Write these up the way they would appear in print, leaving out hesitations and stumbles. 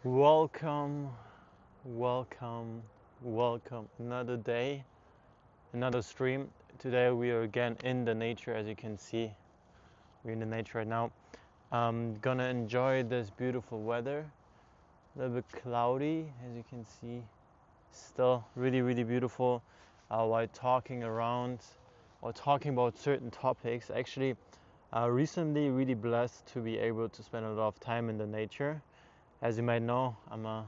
Welcome, welcome, welcome. Another day, another stream. Today we are again in the nature, as you can see. We're in the nature right now. I'm gonna enjoy this beautiful weather. A little bit cloudy, as you can see. Still really, really beautiful. While talking around or talking about certain topics. Actually, recently really blessed to be able to spend a lot of time in the nature. As you might know, I'm a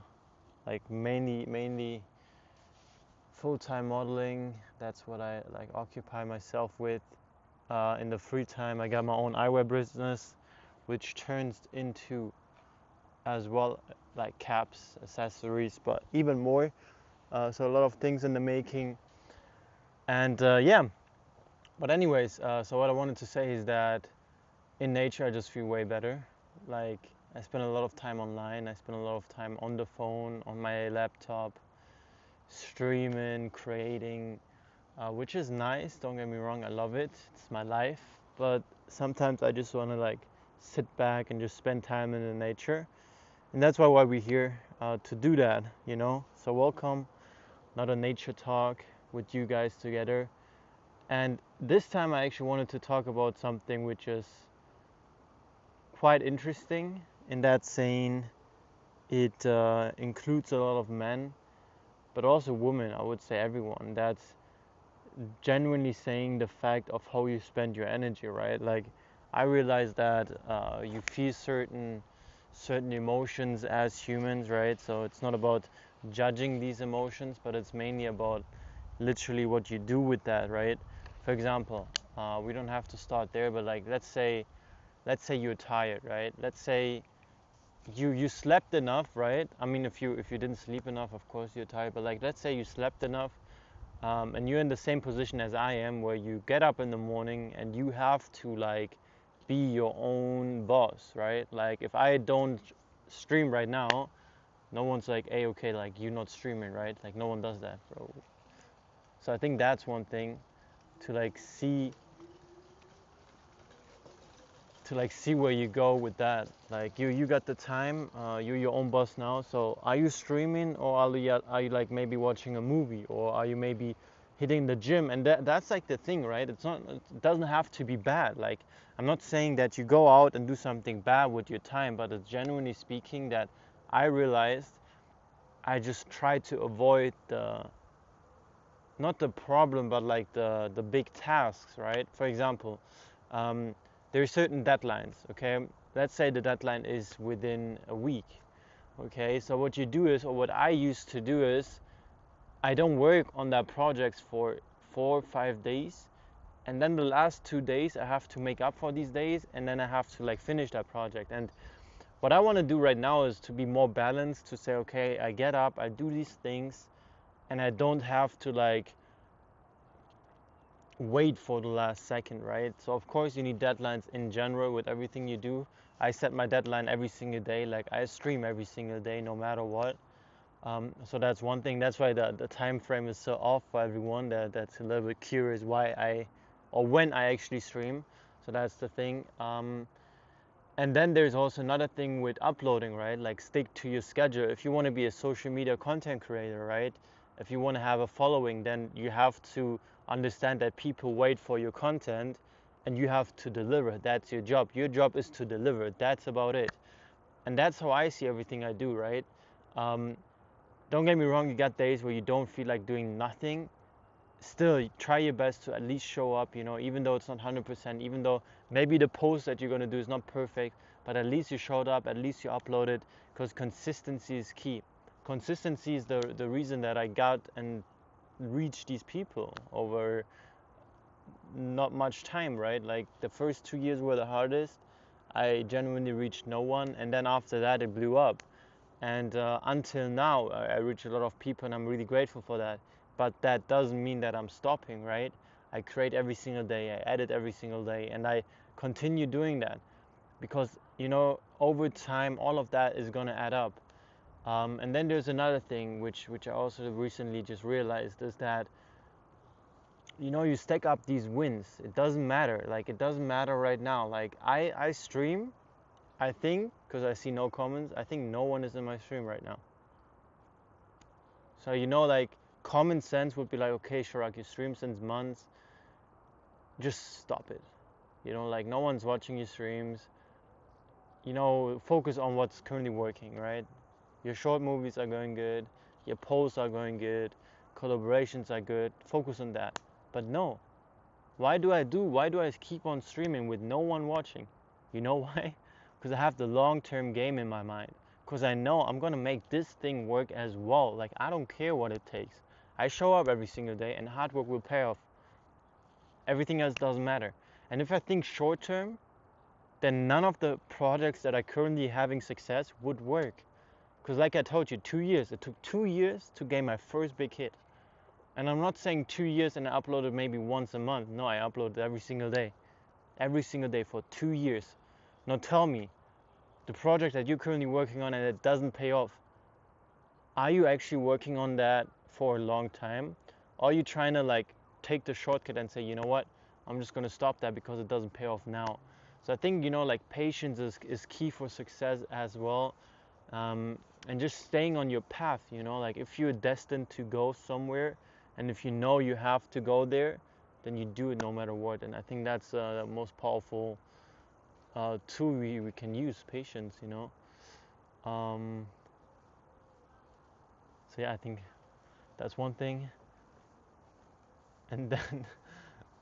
mainly full-time modeling. That's what I like occupy myself with. In the free time, I got my own eyewear business, which turns into as well like caps, accessories, but even more. So a lot of things in the making. And yeah, but anyways, so what I wanted to say is that in nature I just feel way better. Like I spend a lot of time online. I spend a lot of time on the phone, on my laptop, streaming, creating, which is nice. Don't get me wrong, I love it. It's my life. But sometimes I just want to like sit back and just spend time in the nature, and that's why we're here to do that. So welcome, another nature talk with you guys together. And this time I actually wanted to talk about something which is quite interesting. In that saying, it includes a lot of men, but also women. I would say everyone. That's genuinely saying the fact of how you spend your energy, right? Like I realize that you feel certain emotions as humans, right? So it's not about judging these emotions, but it's mainly about literally what you do with that, right? For example, we don't have to start there, but like let's say you're tired, right? Let's say you slept enough, right? I mean, if you didn't sleep enough, of course you're tired, but like let's say you slept enough, and you're in the same position as I am, where you get up in the morning and you have to like be your own boss, right? Like if I don't stream right now, no one's like, hey, okay, like you're not streaming, right? Like no one does that, bro. So I think that's one thing to like see where you go with that. Like you got the time, you're your own boss now. So are you streaming, or are you like maybe watching a movie, or are you maybe hitting the gym? And that's like the thing, right? It doesn't have to be bad. Like I'm not saying that you go out and do something bad with your time, but it's genuinely speaking that I realized I just try to avoid the not the problem, but like the big tasks, right? For example, um, there are certain deadlines. Okay, let's say the deadline is within a week. Okay, so what you do is, or what I used to do is, I don't work on that project for 4 or 5 days, and then the last 2 days I have to make up for these days, and then I have to like finish that project. And what I want to do right now is to be more balanced, to say, okay, I get up, I do these things, and I don't have to like wait for the last second, right? So of course you need deadlines in general with everything you do. I set my deadline every single day. Like I stream every single day, no matter what. So that's one thing. That's why the time frame is so off for everyone. That's a little bit curious why or when I actually stream. So that's the thing. And then there's also another thing with uploading, right? Like stick to your schedule. If you want to be a social media content creator, right? If you want to have a following, then you have to understand that people wait for your content, and you have to deliver. That's your job. Your job is to deliver. That's about it. And that's how I see everything I do, right? Um, don't get me wrong, you got days where you don't feel like doing nothing. Still, try your best to at least show up, even though it's not 100%, even though maybe the post that you're going to do is not perfect, but at least you showed up, at least you uploaded, because consistency is key. Consistency is the reason that I got and reached these people over not much time, right? Like the first 2 years were the hardest. I genuinely reached no one, and then after that it blew up. And until now, I reach a lot of people, and I'm really grateful for that. But that doesn't mean that I'm stopping, right? I create every single day, I edit every single day, and I continue doing that because over time, all of that is gonna add up. And then there's another thing which I also recently just realized is that you stack up these wins. It doesn't matter. Like it doesn't matter right now. Like I stream I think, because I see no comments, I think no one is in my stream right now. So, like, common sense would be like, okay, Chirag, you stream since months, just stop it. Like, no one's watching your streams. Focus on what's currently working, right? Your short movies are going good, your posts are going good, collaborations are good. Focus on that. But no, why do I keep on streaming with no one watching? You know why? Because I have the long-term game in my mind. Because I know I'm gonna make this thing work as well. Like, I don't care what it takes. I show up every single day and hard work will pay off. Everything else doesn't matter. And if I think short term, then none of the projects that are currently having success would work. Because like I told you, 2 years. It took 2 years to gain my first big hit. And I'm not saying 2 years and I uploaded maybe once a month. No, I uploaded every single day. Every single day for 2 years. Now tell me, the project that you're currently working on and it doesn't pay off, are you actually working on that for a long time? Or are you trying to like take the shortcut and say, you know what, I'm just gonna stop that because it doesn't pay off now. So I think, like, patience is key for success as well. And just staying on your path, like, if you're destined to go somewhere and if you know you have to go there, then you do it no matter what. And I think that's the most powerful tool we can use, patience, so yeah, I think that's one thing. And then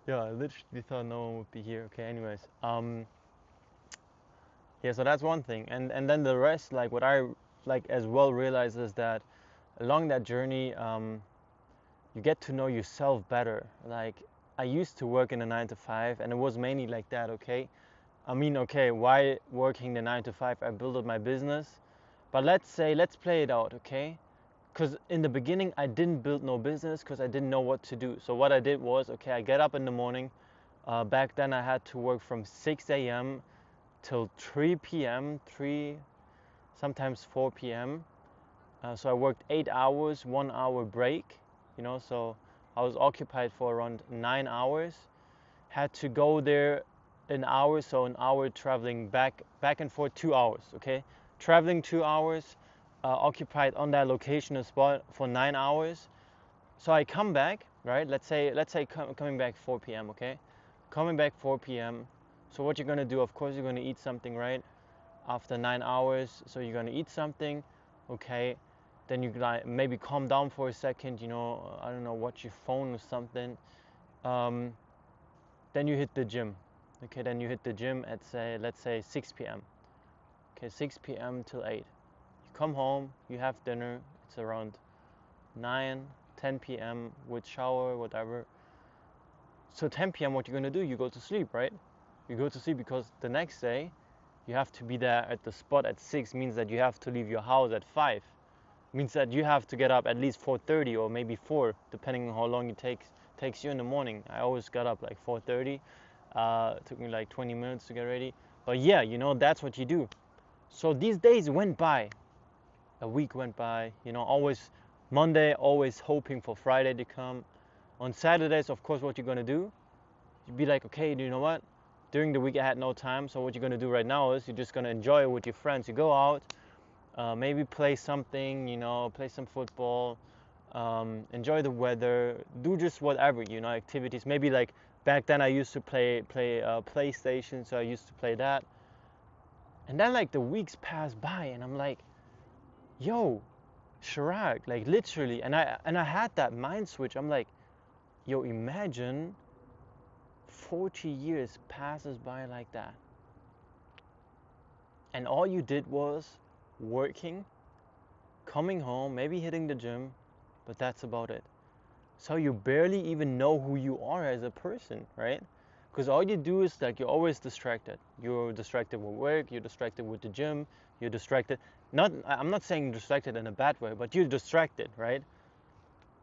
yeah, I literally thought no one would be here. Okay, anyways, yeah, so that's one thing. And then the rest, like, what I like as well realize is that along that journey, you get to know yourself better. Like, I used to work in a 9 to 5 and it was mainly like that. Okay, I mean, okay, why working the 9 to 5? I built up my business, but let's play it out. Okay, because in the beginning I didn't build no business because I didn't know what to do. So what I did was, okay, I get up in the morning. Back then I had to work from 6 a.m. till 3 p.m., sometimes 4 p.m. So I worked 8 hours, 1 hour break, so I was occupied for around 9 hours. Had to go there an hour, so an hour traveling back and forth, 2 hours, okay? Traveling 2 hours, occupied on that location spot for 9 hours. So I come back, right? Let's say coming back 4 p.m., okay? Coming back 4 p.m. So what you're gonna do, of course, you're gonna eat something, right? After 9 hours, so you're gonna eat something, okay? Then you maybe calm down for a second, I don't know, watch your phone or something. Then you hit the gym, okay? Then you hit the gym at let's say 6 p.m. Okay, 6 p.m. till 8. You come home, you have dinner. It's around 9, 10 p.m. with shower, whatever. So 10 p.m. what you're gonna do? You go to sleep, right? You go to sleep because the next day you have to be there at the spot at 6. Means that you have to leave your house at 5. Means that you have to get up at least 4:30 or maybe 4, depending on how long it takes you in the morning. I always got up like 4:30. It took me like 20 minutes to get ready. But yeah, that's what you do. So these days went by. A week went by. Always Monday, always hoping for Friday to come. On Saturdays, of course, what you're gonna do? You'd be like, okay, you know what? During the week I had no time, so what you're gonna do right now is you're just gonna enjoy it with your friends. You go out, maybe play something, play some football, enjoy the weather, do just whatever, activities. Maybe like back then I used to play PlayStation, so I used to play that. And then like the weeks pass by, and I'm like, yo, Chirag, like literally, and I had that mind switch. I'm like, yo, imagine 40 years passes by like that, and all you did was working, coming home, maybe hitting the gym, but that's about it. So you barely even know who you are as a person, right? Because all you do is like you're always distracted. You're distracted with work, you're distracted with the gym, you're distracted. I'm not saying distracted in a bad way, but you're distracted, right?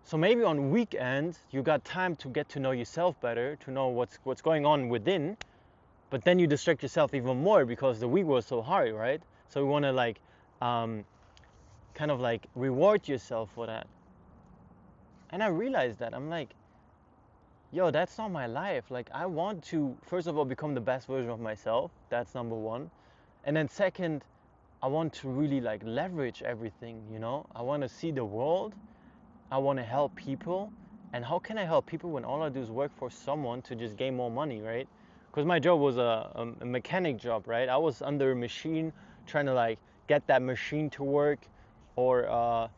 So maybe on weekends you got time to get to know yourself better, to know what's going on within, but then you distract yourself even more because the week was so hard, right? So you want to like kind of like reward yourself for that. And I realized that I'm like, yo, that's not my life. Like, I want to first of all become the best version of myself. That's number one. And then second, I want to really like leverage everything, you know. I want to see the world. I want to help people. And how can I help people when all I do is work for someone to just gain more money, right? Because my job was a mechanic job, right? I was under a machine trying to like get that machine to work, or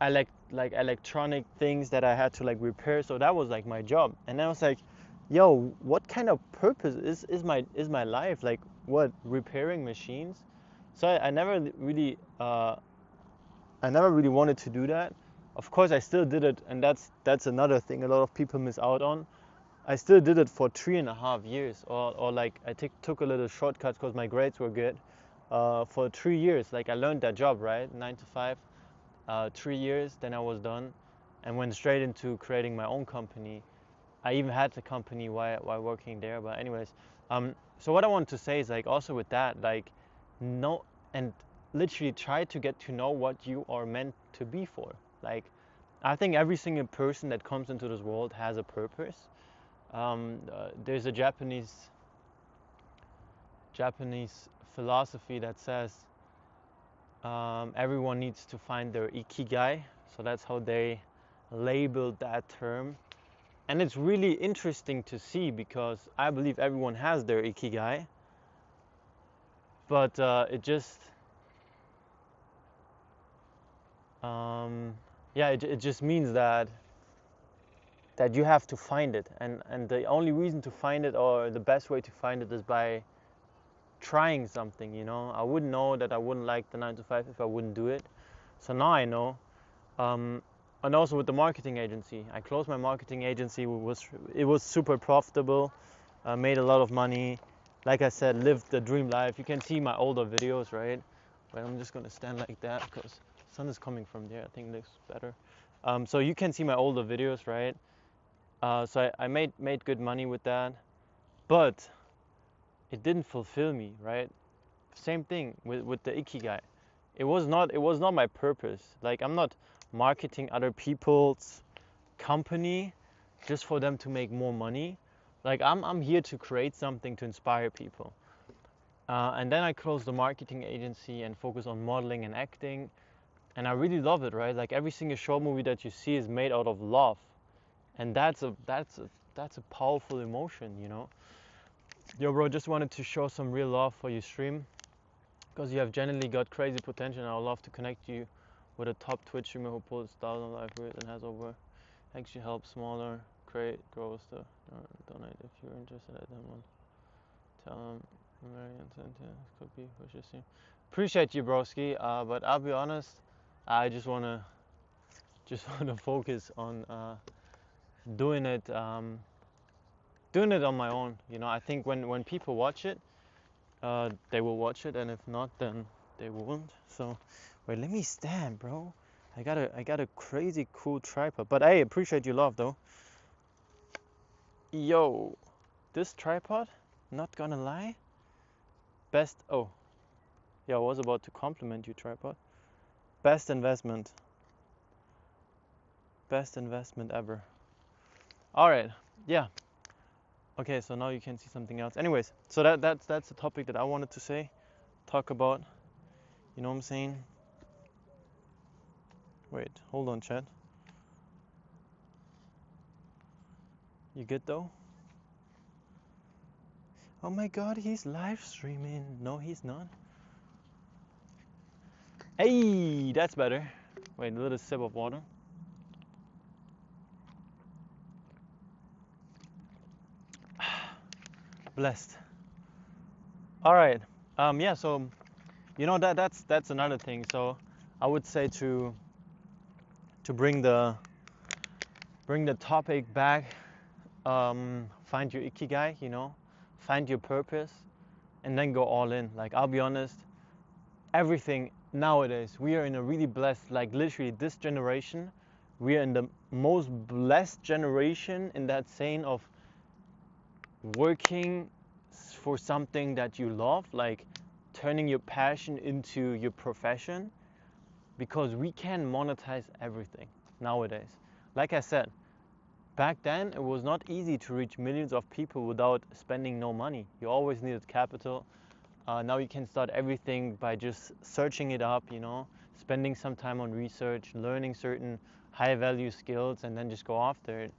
like electronic things that I had to like repair. So that was like my job. And I was like, yo, what kind of purpose is my life? Like what, repairing machines? So I never really wanted to do that. Of course, I still did it, and that's another thing a lot of people miss out on. I still did it for 3.5 years, or like I took a little shortcut because my grades were good. For 3 years, like I learned that job, right, 9 to 5. 3 years, then I was done, and went straight into creating my own company. I even had the company while working there. But anyways, so what I want to say is like also with that, like, no, and literally try to get to know what you are meant to be for. Like, I think every single person that comes into this world has a purpose. There's a Japanese philosophy that says everyone needs to find their ikigai. So that's how they labeled that term. And it's really interesting to see, because I believe everyone has their ikigai, but it just it just means that you have to find it, and the only reason to find it, or the best way to find it, is by trying something, you know. I wouldn't know that I wouldn't like the 9 to 5 if I wouldn't do it. So now I know. And also with the marketing agency, I closed my marketing agency. It was super profitable, made a lot of money. Like I said, lived the dream life. You can see my older videos, right? But I'm just gonna stand like that because the sun is coming from there. I think it looks better. So you can see my older videos, right? So I made good money with that, but it didn't fulfill me, right? Same thing with the ikigai. It was not my purpose. Like, I'm not marketing other people's company just for them to make more money. Like, I'm here to create something to inspire people. And then I closed the marketing agency and focused on modeling and acting. And I really love it, right? Like, every single short movie that you see is made out of love. And that's a powerful emotion, you know? Yo, bro, just wanted to show some real love for your stream, because you have genuinely got crazy potential, and I would love to connect you with a top Twitch streamer who pulls 1,000 live viewers and has over actually help smaller growers to donate. If you're interested, I don't want to tell them very incentive could be what you see. Appreciate you, broski. But I'll be honest, I just wanna focus on doing it on my own. You know, I think when people watch it, they will watch it, and if not, then they won't. So, wait, let me stand, bro. I got a crazy cool tripod. But I appreciate your love, though. Yo, this tripod, not gonna lie, best. Oh, yeah, I was about to compliment you, tripod. Best investment ever. All right, yeah. Okay, so now you can see something else. Anyways, so that's the topic that I wanted to talk about. You know what I'm saying? Wait, hold on, chat. You good though? Oh my god, he's live streaming. No, he's not. Hey, that's better. Wait, a little sip of water. Blessed. All right. Yeah. So, you know, that's another thing. So, I would say to bring the topic back. Find your ikigai. You know, find your purpose, and then go all in. Like, I'll be honest. Everything nowadays, we are in a really blessed. Like, literally, this generation, we are in the most blessed generation, in that saying of working for something that you love, like turning your passion into your profession, because we can monetize everything nowadays. Like I said, back then it was not easy to reach millions of people without spending no money. You always needed capital. Now you can start everything by just searching it up, you know, spending some time on research, learning certain high value skills, and then just go after it.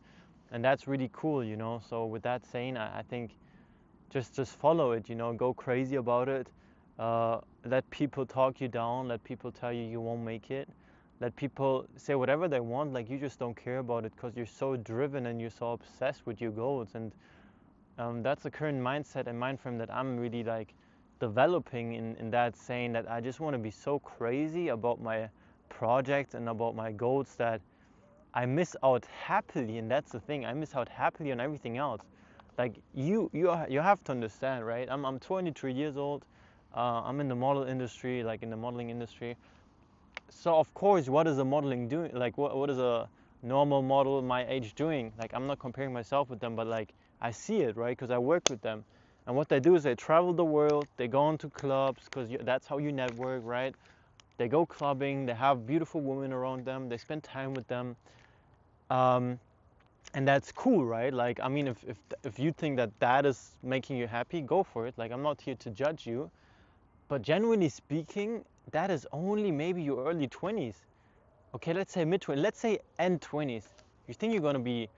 And that's really cool, you know. So with that saying, I think just follow it, you know, go crazy about it. Let people talk you down, let people tell you you won't make it, let people say whatever they want, like you just don't care about it because you're so driven and you're so obsessed with your goals. And that's the current mindset and mind frame that I'm really like developing in that, saying that I just want to be so crazy about my project and about my goals that I miss out happily. And that's the thing, I miss out happily on everything else. Like you have to understand, right? I'm 23 years old. I'm in the model industry, like in the modeling industry. So of course, what is a modeling doing? Like what is a normal model my age doing? Like I'm not comparing myself with them, but like I see it, right? Because I work with them. And what they do is they travel the world, they go into clubs, because that's how you network, right? They go clubbing, they have beautiful women around them, they spend time with them. And that's cool, right? Like, I mean, if you think that that is making you happy, go for it. Like, I'm not here to judge you, but genuinely speaking, that is only maybe your early 20s. Okay, let's say mid 20s, let's say end 20s. You think you're gonna be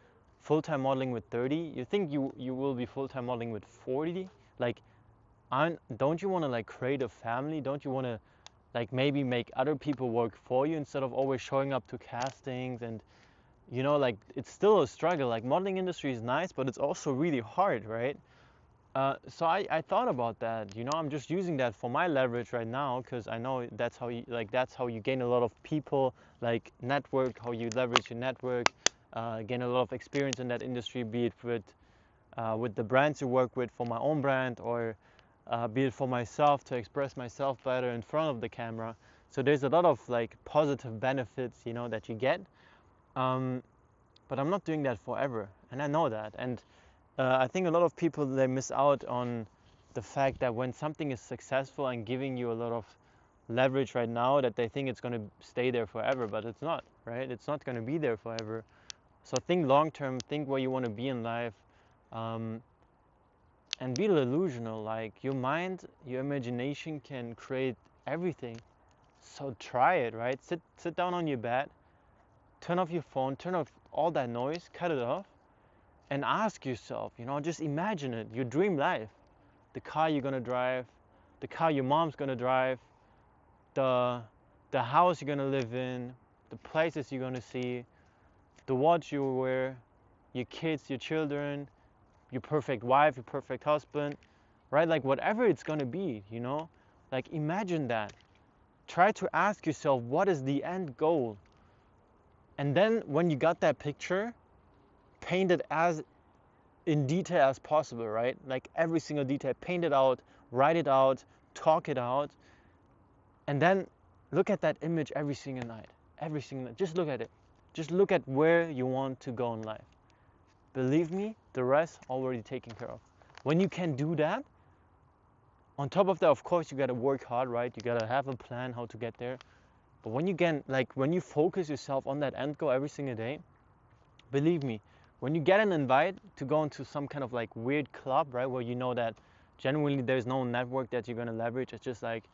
full-time modeling with 30? You think you will be full-time modeling with 40? Like, don't you want to like create a family? Don't you want to like maybe make other people work for you instead of always showing up to castings? And you know, like it's still a struggle. Like modeling industry is nice, but it's also really hard, right? So I thought about that. You know, I'm just using that for my leverage right now because I know that's how you gain a lot of people, like network, how you leverage your network, gain a lot of experience in that industry, be it with the brands you work with for my own brand, or be it for myself to express myself better in front of the camera. So there's a lot of like positive benefits, you know, that you get. But I'm not doing that forever, and I know that. And I think a lot of people, they miss out on the fact that when something is successful and giving you a lot of leverage right now, that they think it's going to stay there forever, but it's not, right? It's not going to be there forever. So think long term, think where you want to be in life, um, and be delusional. Like your mind, your imagination can create everything. So try it, right? Sit down on your bed, turn off your phone, turn off all that noise, cut it off, and ask yourself, you know, just imagine it, your dream life, the car you're gonna drive, the car your mom's gonna drive, the house you're gonna live in, the places you're gonna see, the watch you wear, your kids, your children, your perfect wife, your perfect husband, right? Like whatever it's gonna be, you know, like imagine that. Try to ask yourself, what is the end goal? And then when you got that picture, paint it as in detail as possible, right? Like every single detail, paint it out, write it out, talk it out, and then look at that image every single night. Every single night. Just look at it. Just look at where you want to go in life. Believe me, the rest already taken care of. When you can do that, on top of that, of course, you gotta work hard, right? You gotta have a plan how to get there. But when you can, like, when you focus yourself on that end goal every single day, believe me, when you get an invite to go into some kind of like weird club, right, where you know that genuinely there's no network that you're gonna leverage, it's just like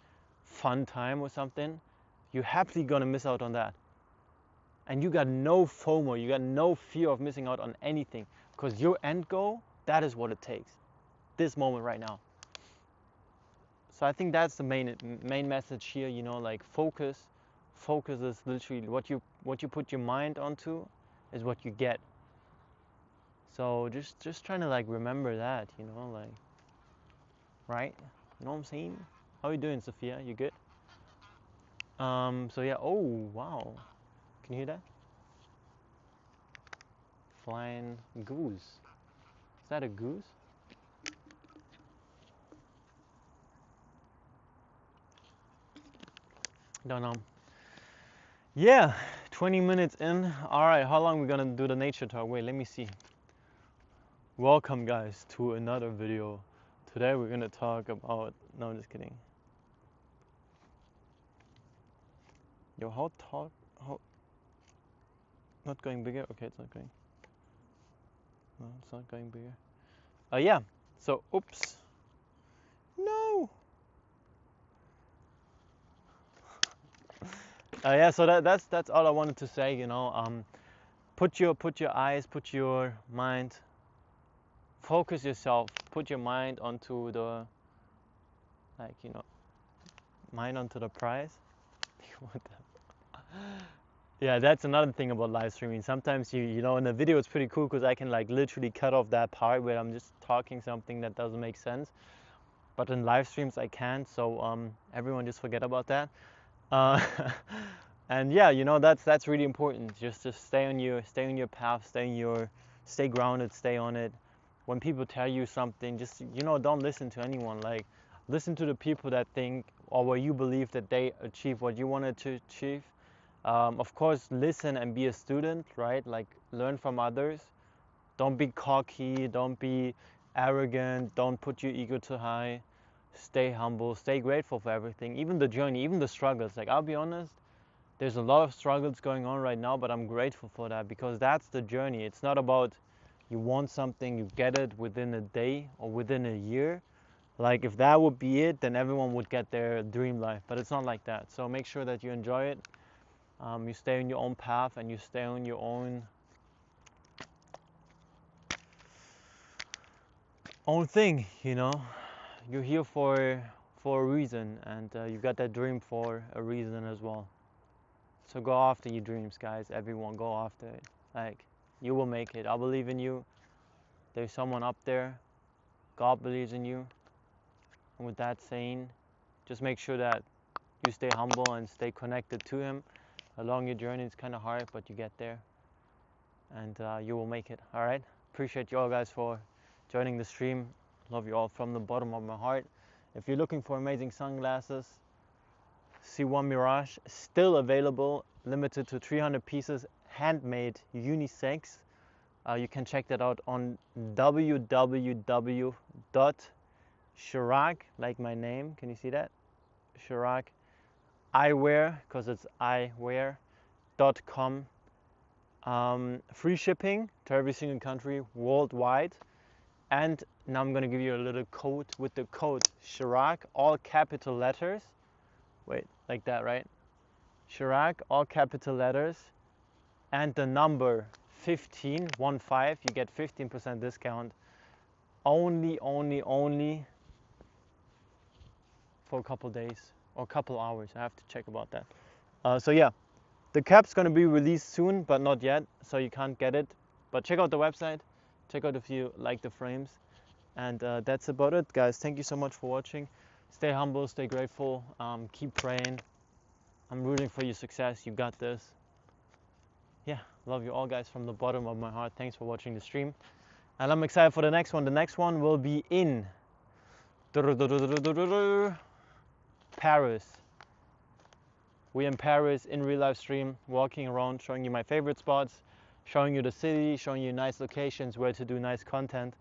fun time or something, you're happily gonna miss out on that. And you got no FOMO, you got no fear of missing out on anything, because your end goal, that is what it takes. This moment right now. So I think that's the main message here, you know, like focus. Focus is literally what you put your mind onto is what you get. So just trying to like remember that, you know, like, right? You know what I'm saying? How you doing, Sophia? You good? So yeah, oh wow. Can you hear that? Flying goose. Is that a goose? Don't know. Yeah, 20 minutes in. Alright, how long we gonna do the nature talk? Wait, let me see. Welcome guys to another video. Today we're gonna talk about, no, I'm just kidding. Yo, how tall, how, not going bigger? Okay, it's not going. No, it's not going bigger. Yeah, so, oops. No! Yeah, so that's all I wanted to say. Put your eyes, put your mind, focus yourself, put your mind onto the, like, mind onto the prize. What the- Yeah, that's another thing about live streaming. Sometimes in the video it's pretty cool because I can like literally cut off that part where I'm just talking something that doesn't make sense. But in live streams I can't, so everyone just forget about that. Uh, and yeah, that's really important. Just stay on your path, stay grounded, stay on it. When people tell you something, just don't listen to anyone. Like, listen to the people that think or where you believe that they achieve what you wanted to achieve. Of course, listen and be a student, right? Like, learn from others. Don't be cocky, don't be arrogant, don't put your ego too high. Stay humble, stay grateful for everything, even the journey, even the struggles. Like, I'll be honest, there's a lot of struggles going on right now, but I'm grateful for that because that's the journey. It's not about you want something, you get it within a day or within a year. Like, if that would be it, then everyone would get their dream life, but it's not like that. So make sure that you enjoy it. You stay on your own path and you stay on your own thing. You're here for a reason, and you got that dream for a reason as well. So go after your dreams, guys. Everyone, go after it. Like, you will make it. I believe in you. There's someone up there. God believes in you. And with that saying, just make sure that you stay humble and stay connected to Him. Along your journey, it's kind of hard, but you get there. And you will make it. Alright? Appreciate you all guys for joining the stream. Love you all from the bottom of my heart. If you're looking for amazing sunglasses, C1 Mirage, still available, limited to 300 pieces, handmade, unisex. You can check that out on www.Chirag, like my name, can you see that? Chirag eyewear, because it's eyewear.com. Free shipping to every single country worldwide. And now I'm going to give you a little code with the code Chirag, all capital letters. Wait, like that, right? Chirag, all capital letters, and the number 15, 1 5, you get 15% discount. Only for a couple days or a couple hours. I have to check about that. So yeah, the cap's gonna be released soon, but not yet, so you can't get it. But check out the website. Check out if you like the frames. And that's about it, guys. Thank you so much for watching. Stay humble, stay grateful, keep praying. I'm rooting for your success. You got this. Yeah, love you all, guys, from the bottom of my heart. Thanks for watching the stream. And I'm excited for the next one. The next one will be in Paris. We're in Paris in real life stream, walking around, showing you my favorite spots, showing you the city, showing you nice locations where to do nice content,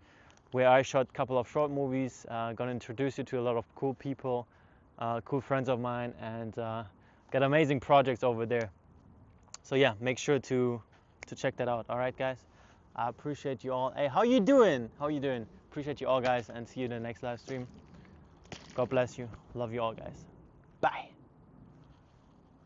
where I shot a couple of short movies, gonna introduce you to a lot of cool people, cool friends of mine, and got amazing projects over there. So yeah, make sure to check that out. All right, guys. I appreciate you all. Hey, how you doing? How you doing? Appreciate you all, guys, and see you in the next live stream. God bless you. Love you all, guys. Bye.